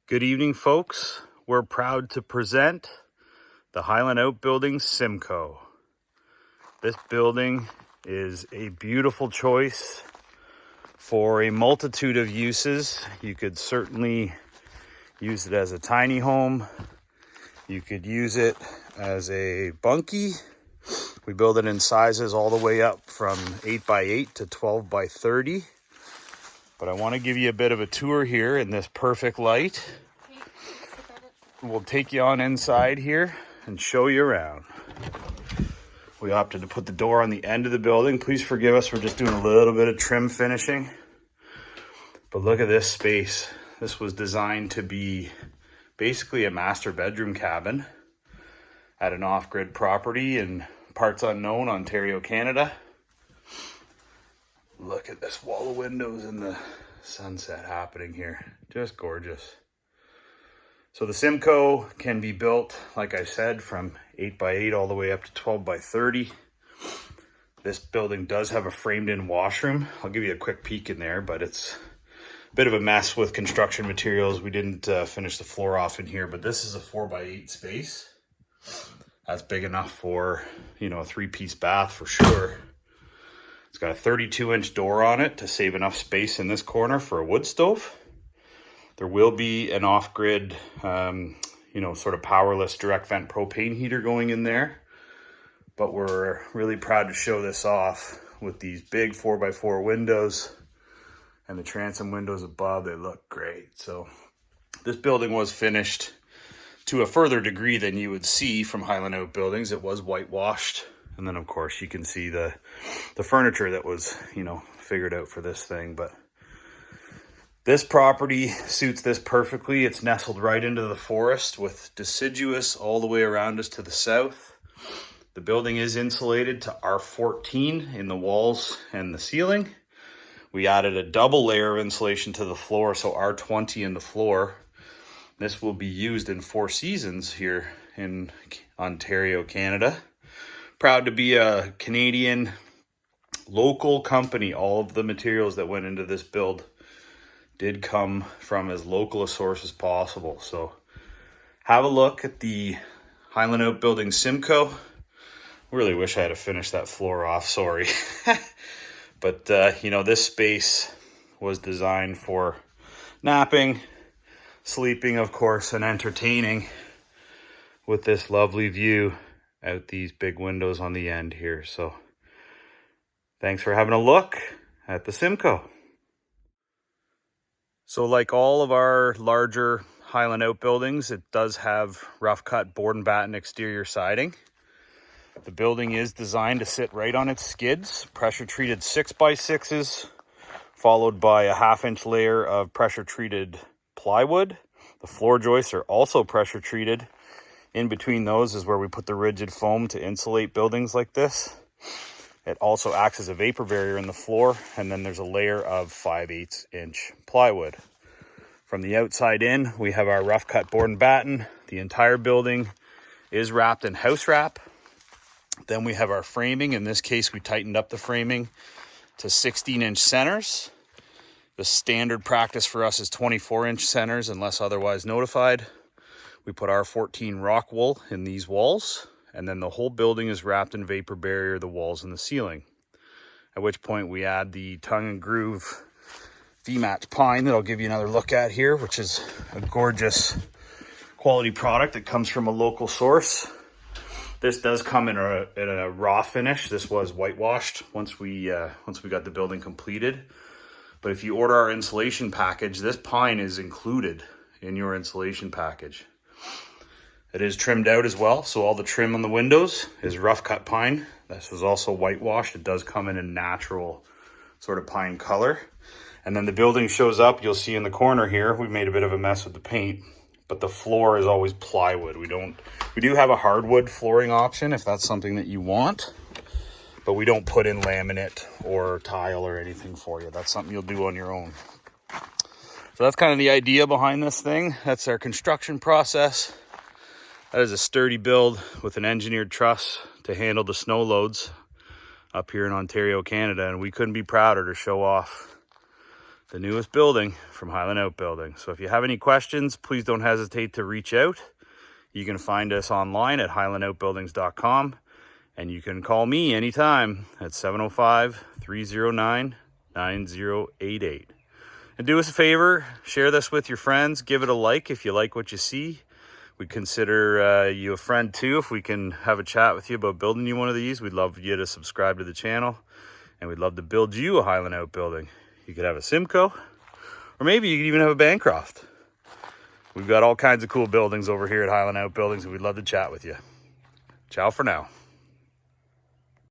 Good evening, folks. We're proud to present the Highland Outbuildings Simcoe. This building is a beautiful choice for a multitude of uses. You could certainly use it as a tiny home. You could use it as a bunkie. We build it in sizes all the way up from 8x8 to 12x30. But I want to give you a bit of a tour here in this perfect light. We'll take you on inside here and show you around. We opted to put the door on the end of the building. Please forgive us, we're just doing a little bit of trim finishing. But look at this space. This was designed to be basically a master bedroom cabin at an off-grid property in parts unknown, Ontario, Canada. Look at this wall of windows and the sunset happening here. Just gorgeous. So the Simcoe can be built, like I said, from 8x8 all the way up to 12x30. This building does have a framed-in washroom. I'll give you a quick peek in there, but it's a bit of a mess with construction materials. We didn't finish the floor off in here, but this is a 4x8 space. That's big enough for, a 3-piece bath for sure. It's got a 32-inch door on it to save enough space in this corner for a wood stove. There will be an off-grid, sort of powerless direct vent propane heater going in there. But we're really proud to show this off with these big 4x4 windows and the transom windows above. They look great. So this building was finished to a further degree than you would see from Highland Outbuildings. It was whitewashed. And then, of course, you can see the furniture that was, figured out for this thing. But this property suits this perfectly. It's nestled right into the forest with deciduous all the way around us to the south. The building is insulated to R14 in the walls and the ceiling. We added a double layer of insulation to the floor, so R20 in the floor. This will be used in 4 seasons here in Ontario, Canada. Proud to be a Canadian local company. All of the materials that went into this build did come from as local a source as possible. So have a look at the Highland Outbuildings Simcoe. Really wish I had to finish that floor off, sorry. But this space was designed for napping, sleeping, of course, and entertaining with this lovely view out these big windows on the end here. So thanks for having a look at the Simcoe. So like all of our larger Highland Outbuildings, it does have rough cut board and batten exterior siding. The building is designed to sit right on its skids, pressure treated 6x6s, followed by a 1/2-inch layer of pressure treated plywood. The floor joists are also pressure treated. In between those is where we put the rigid foam to insulate buildings like this. It also acts as a vapor barrier in the floor, and then there's a layer of 5/8-inch plywood. From the outside in, we have our rough cut board and batten. The entire building is wrapped in house wrap. Then we have our framing. In this case, we tightened up the framing to 16-inch centers. The standard practice for us is 24-inch centers unless otherwise notified. We put R14 rock wool in these walls, and then the whole building is wrapped in vapor barrier, the walls and the ceiling. At which point we add the tongue and groove V-match pine that I'll give you another look at here, which is a gorgeous quality product that comes from a local source. This does come in a raw finish. This was whitewashed once we got the building completed. But if you order our insulation package, this pine is included in your insulation package. It is trimmed out as well, so all the trim on the windows is rough cut pine. This is also whitewashed. It does come in a natural sort of pine color. And then the building shows up, you'll see in the corner here, we made a bit of a mess with the paint, but the floor is always plywood. We do have a hardwood flooring option if that's something that you want, but we don't put in laminate or tile or anything for you. That's something you'll do on your own. So that's kind of the idea behind this thing. That's our construction process. That is a sturdy build with an engineered truss to handle the snow loads up here in Ontario, Canada. And we couldn't be prouder to show off the newest building from Highland Outbuildings. So if you have any questions, please don't hesitate to reach out. You can find us online at highlandoutbuildings.com, and you can call me anytime at 705-309-9088. And do us a favor, share this with your friends, give it a like if you like what you see. We'd consider you a friend too if we can have a chat with you about building you one of these. We'd love you to subscribe to the channel, and we'd love to build you a Highland Outbuilding. You could have a Simcoe, or maybe you could even have a Bancroft. We've got all kinds of cool buildings over here at Highland Outbuildings, and we'd love to chat with you. Ciao for now.